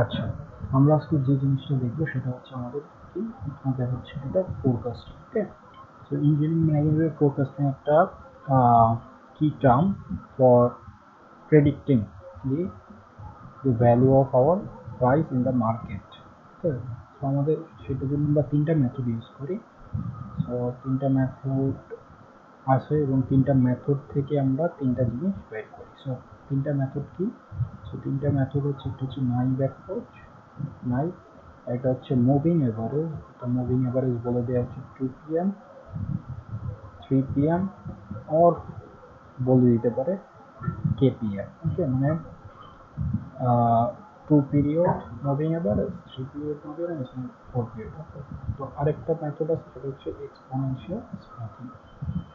আচ্ছা, আমরা আজকে যে জিনিসটা দেখবো সেটা হচ্ছে আমাদের কি আমাদের হচ্ছে এটা ফোরকাস্টিং। ওকে, সো ইঞ্জিনিয়ারিং ম্যানেজমেন্টের ফোরকাস্টিং একটা কি term for predicting the the value of our price in the market. Okay, so আমাদের সেটার জন্য আমরা তিনটা মেথড ইউজ করি। সো তিনটা মেথড আছে এবং তিনটা মেথড থেকে আমরা তিনটা জিনিস বের করি। সো তিনটা মেথড কি? সো তিনটা মেথড হচ্ছে, একটা হচ্ছে নাইভ অ্যাপ্রোচ, নাইভ, এটা হচ্ছে মুভিং এভারেজ। তো মুভিং এভারেজ বলে দেওয়া হচ্ছে 2 pm 3 pm অর বলে দিতে পারে kpm। ওকে, মানে 2 period moving average, 3 period moving average, 4 period. Okay, তো আরেকটা মেথড আছে সেটা হচ্ছে এক্সপোনেনশিয়াল স্মুথিং।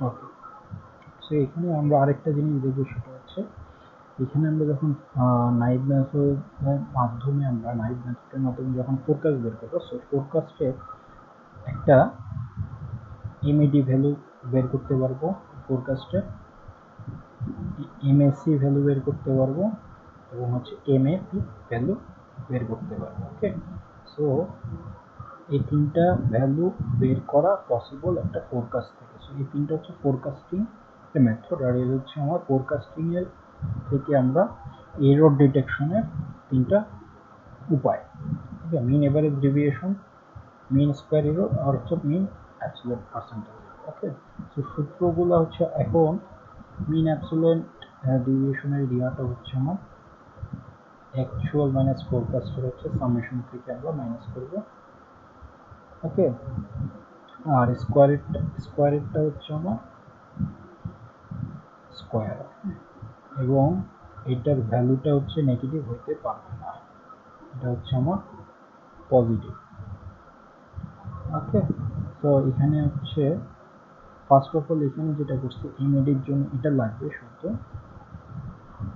ওকে, সো এখানে আমরা আরেকটা জিনিস দেখবো সেটা হচ্ছে এখানে আমরা যখন নাইভ মেথডের মাধ্যমে যখন ফোরকাস্ট বের করবো, সো ফোরকাস্টের একটা এমএডি ভ্যালু বের করতে পারবো, ফোরকাস্টের এমএসি ভ্যালু বের করতে পারবো এবং হচ্ছে এমএপি ভ্যালু বের করতে পারবো। ওকে, সো এই তিনটা ভ্যালু বের করা পসিবল একটা ফোরকাস্ট থেকে। সো এই তিনটা হচ্ছে ফোরকাস্টিং মেথড, আর এই হচ্ছে আমার ফোরকাস্টিং এর থেকে আমরা এরর ডিটেকশনের তিনটা উপায়। ঠিক আছে, mean average deviation, mean square error আর হচ্ছে মিন অ্যাবসলিউট পার্সেন্টেজ। ওকে, তো সূত্রগুলো হচ্ছে এখন মিন অ্যাবসলিউট ডেভিয়েশনের রিয়াটা হচ্ছে আমার অ্যাকচুয়াল মাইনাস ফোরকাস্টের হচ্ছে সামেশন থেকে আমরা মাইনাস করব। ওকে, আর স্কোয়ারেরটা হচ্ছে আমার স্কোয়ার, এবং এটার ভ্যালুটা হচ্ছে নেগেটিভ হতে পারবে না, এটা হচ্ছে আমার পজিটিভ। ওকে, তো এখানে হচ্ছে ফার্স্ট অফ অল এখানে যেটা করছি এমএডির জন্য এটা লাগবে শুধু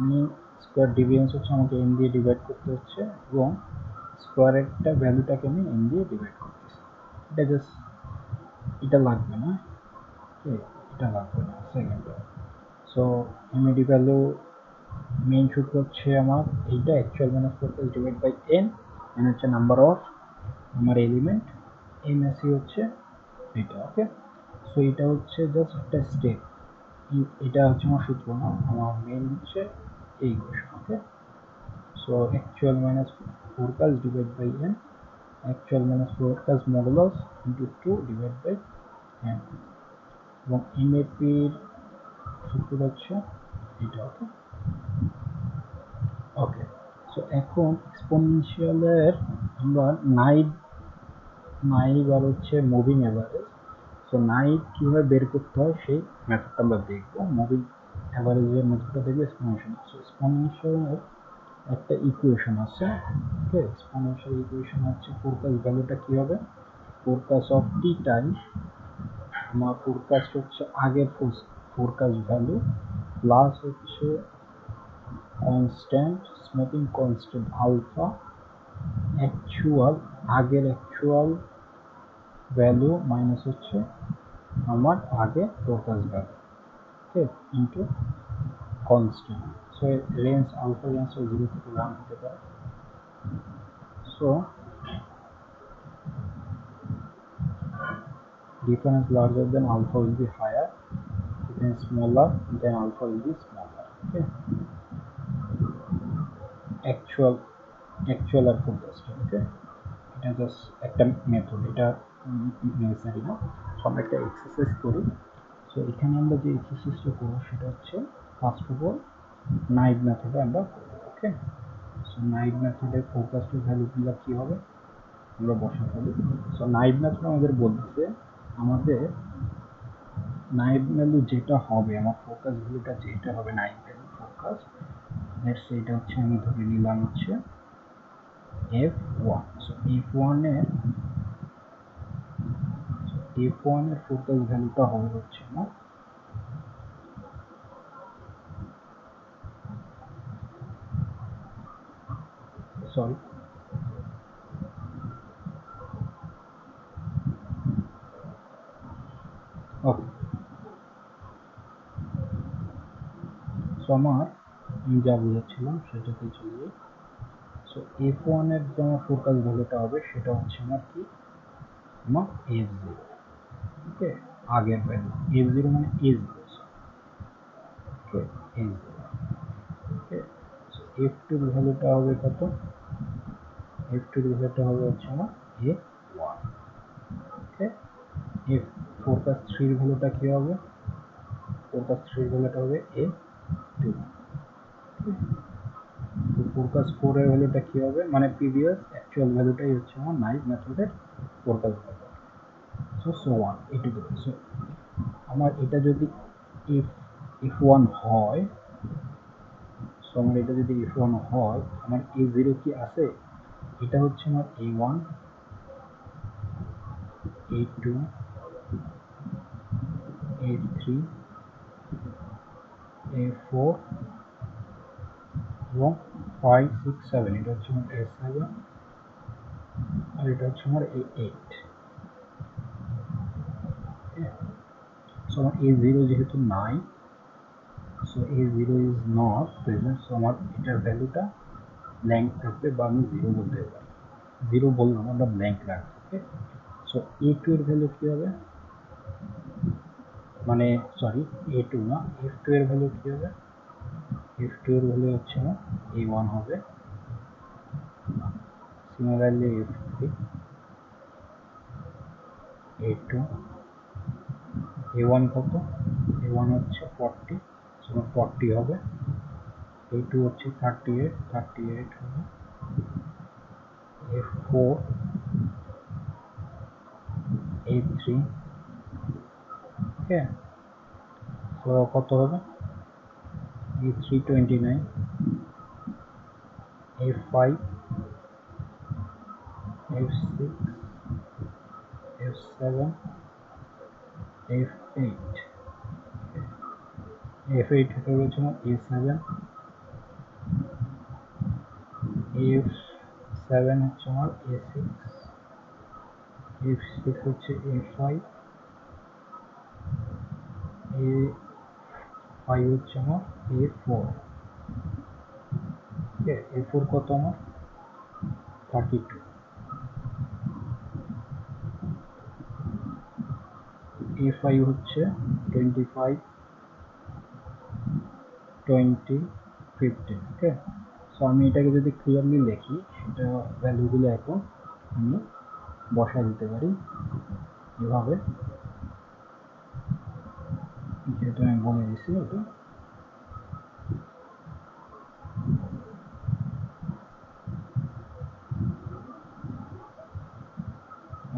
মিন স্কোয়ার ডিভিয়েন্স হচ্ছে আমাকে এম দিয়ে ডিভাইড করতে হচ্ছে, এবং স্কোয়ারেরটা ভ্যালুটাকে আমি এম দিয়ে ডিভাইড করতেছি। এটা জাস্ট এটা লাগবে না, এটা লাগবে না second. So MAD value main সূত্র হচ্ছে আমার এইটা actual minus forecast divide by n, n হচ্ছে নাম্বার অফ আমার এলিমেন্ট, এমএসি হচ্ছে এটা। ওকে, সো এটা হচ্ছে জাস্ট একটা স্টেপ, এটা হচ্ছে আমার সূত্র না, আমার মেইন হচ্ছে এই equation. Okay, so actual minus forecast divide by n, actual minus forecast modulus into 2 divide by n, এবং এমএপির সূত্র হচ্ছে এটা। ওকে, ওকে, সো এখন এক্সপোনেনশিয়ালের আমরা নাইভ আর হচ্ছে মুভিং এভারেজ। সো নাইভ কীভাবে বের করতে হয় সেই মেথডটা আমরা দেখবো, মুভিং অ্যাভারেজের মেথডটা দেখবো এক্সপোনেনশিয়াল। সো এক্সপোনেনশিয়ালের একটা ইকুয়েশন আছে। ওকে, এক্সপোনেনশিয়াল ইকুয়েশন হচ্ছে ফোরকাস ভ্যালুটা কী হবে, ফোরকাস অফ টি টাইম, আমার ফোরকাস্ট হচ্ছে আগের ফোরকাস্ট ভ্যালু প্লাস হচ্ছে constant smoothing constant alpha, actual আগের অ্যাকচুয়াল ভ্যালু মাইনাস হচ্ছে আমার আগে forecast value, okay, into constant. So range alpha range 0 থেকে 1 হতে পারে। So difference larger than alpha will be higher, difference smaller than alpha will be smaller. Okay, actual আর forecast। Okay, এটা just একটা method, এটা নেসেসারি না। So আমরা একটা এক্সারসাইজ করি। সো এখানে আমরা যে এক্সারসাইজটা করবো সেটা হচ্ছে ফার্স্ট অফ অল নাইভ মেথডে আমরা করবো। ওকে, সো নাইভ মেথডের ফোরকাস্টের ভ্যালুগুলো কী হবে আমরা বসা ফেলি। সো নাইভ মেথড আমাদের বলতেছে আমাদের নাইভ ভ্যালু যেটা হবে, আমার ফোকাস ভ্যালুটা যেটা হবে নাইভ ভ্যালু ফোকাস, সেইটা হচ্ছে আমি ধরে নিলাম হচ্ছে f1। সো f1 এর ফোকাস ভ্যালুটা হবে হচ্ছে আমার সরি ওকে, সো আমি যা বুঝাচ্ছিলাম সেটাতে চলে যাই। সো f1 এর যে আমার ফোরকাস্ট ভ্যালুটা হবে সেটা হচ্ছে আমার কি, আমার f0, ওকে, আগের ভ্যালু f0 মানে a0, ওকে, a0, ওকে। সো f2 এর ভ্যালুটা হবে কত, f2 এর ভ্যালুটা হবে হচ্ছে আমার a1, ওকে। f ফোরকাস্ট 3 এর ভ্যালুটা কি হবে, ফোরকাস্ট 3 এর ভ্যালুটা হবে a2, তো ফোরকাস্ট 4 এর ভ্যালুটা কি হবে, মানে প্রিভিয়াস অ্যাকচুয়াল ভ্যালুটাই হচ্ছে আমার নাইভ মেথডের ফোরকাস্ট ভ্যালু। সো ওয়ান এটুকু। সো আমার এটা যদি f1 হয়, সো আমার এটা যদি f1 হয়, আমার a0 কি আছে, এটা হচ্ছে আমার a1, a2, a3, a4 এবং 5, 6, 7, এটা হচ্ছে আমার a7 আর এটা হচ্ছে আমার a8। সো আমার a0 যেহেতু নাই, so a0 is not present, so আমার এটার ভ্যালুটা ব্ল্যাঙ্ক থাকবে বা আমি 0 বলতে পারি, 0 বললাম, আমরা ব্ল্যাঙ্ক রাখবো, ওকে। সো a2 এর ভ্যালু কি হবে, মানে সরি a2 না, f2 এর ভ্যালু কি হবে, f2 এর ভ্যালু হচ্ছে আমার a1 হবে, সিমিলারলি f3, a2, a1 কত, a1 হচ্ছে 40, সো 40 হবে, a2 হচ্ছে 38, 38 হবে, f4, a3, ওকে। তো কত হবে, a3 29, f5, f6, f7, f8, f8 হচ্ছে আমার a7, f7 হচ্ছে আমার a6, f6 হচ্ছে a5, a5 হচ্ছে আমার a4, a4 কত আমার 32, a5 হচ্ছে 25, 20, 15, ওকে। সো আমি এটাকে যদি ক্লিয়ারলি লিখি, সেটা ভ্যালুগুলো এখন আমি বসা দিতে পারি এভাবে, যেহেতু আমি বলে দিচ্ছি, ওকে।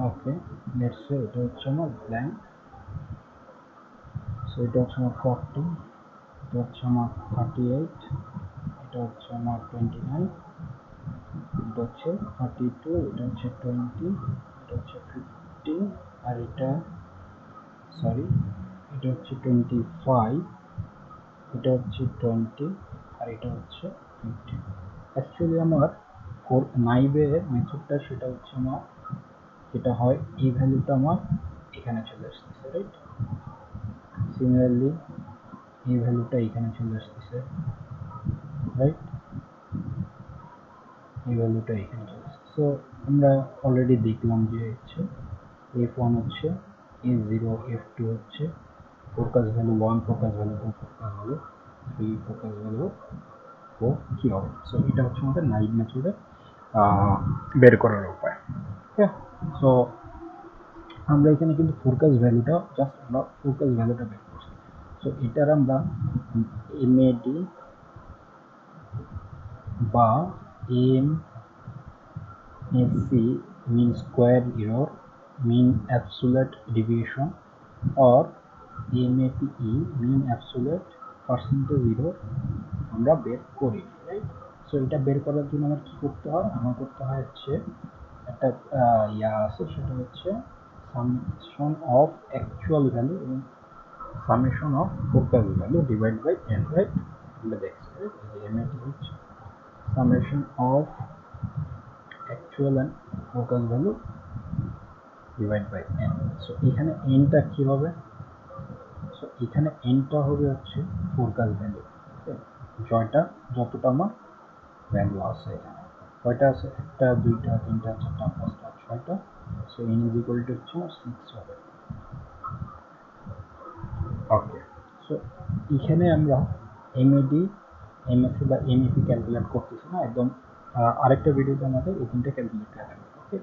ওকে, লেটস সে এটা হচ্ছে আমার ব্ল্যাঙ্ক, সো এটা হচ্ছে আমার 40, এটা হচ্ছে আমার 38, এটা হচ্ছে আমার 29, এটা হচ্ছে 32, এটা হচ্ছে 20, এটা হচ্ছে 15, আর এটা সরি এটা হচ্ছে 25, এটা হচ্ছে 20, আর এটা হচ্ছে 15। অ্যাকচুয়ালি আমার ফোর নাইভের মেথডটা সেটা হচ্ছে আমার, যেটা হয় এই ভ্যালুটা আমার এখানে চলে আসতেছে, রাইট। সিমিলারলি এই ভ্যালুটা এখানে চলে আসতেছে, রাইট, এই ভ্যালুটা এখানে চলে আসছে। সো আমরা অলরেডি দেখলাম যে হচ্ছে f1 হচ্ছে a0, f2 হচ্ছে ফোরকাস ভ্যালু 1, ফোরকাস ভ্যালু 2, ফোরকাস ভ্যালু 3, ফোরকাস ভ্যালু 4 কি হবে। সো এটা হচ্ছে আমাদের নাইভ মেথডে বের করার উপায়, ওকে। সো আমরা এখানে কিন্তু ফোরকাস ভ্যালুটা জাস্ট আমরা ফোরকাস ভ্যালুটা বের করছি। সো এটার আমরা এমএডি বা M SE, mean square error, mean absolute deviation, or MAPE, mean absolute percentage error আমরা বের করি, রাইট। সো এটা বের করার জন্য আমার কি করতে হয়, আমার করতে হয় হচ্ছে একটা ইয়া আছে, সেটা হচ্ছে সামেশন অফ অ্যাকচুয়াল ভ্যালু এবং summation of forecast value divide by n, right. আমরা দেখছি, রাইট, MAPE হচ্ছে summation of actual and forecast value divide by n. So এখানে এনটা কি হবে, সো এখানে এনটা হবে হচ্ছে ফোরকাস্ট ভ্যালু, ওকে, যতটা আমার ভ্যালু আছে এখানে, কয়টা আছে, একটা দুইটা তিনটা চারটা পাঁচটা ছয়টা। So n is equal to হচ্ছে 6 হবে। ওকে, সো এখানে আমরা এমএডি, এমএসসি বা এমইপি ক্যালকুলেট করতেছি না, একদম আরেকটা ভিডিওতে আমাদের এই তিনটা ক্যালকুলেট করা হবে। ওকে,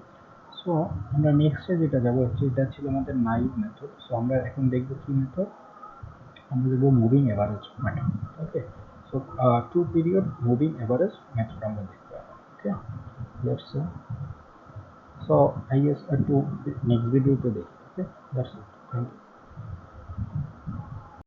সো আমরা নেক্সটে যেটা যাবো হচ্ছে, এটা ছিল আমাদের নাইভ মেথড। সো আমরা এখন দেখবো কি মেথড, আমরা দেখবো moving average method. Okay, so 2 period moving average method আমরা দেখবো। Okay, let's see. So I guess to next video to this. Okay, that's it. Thank you.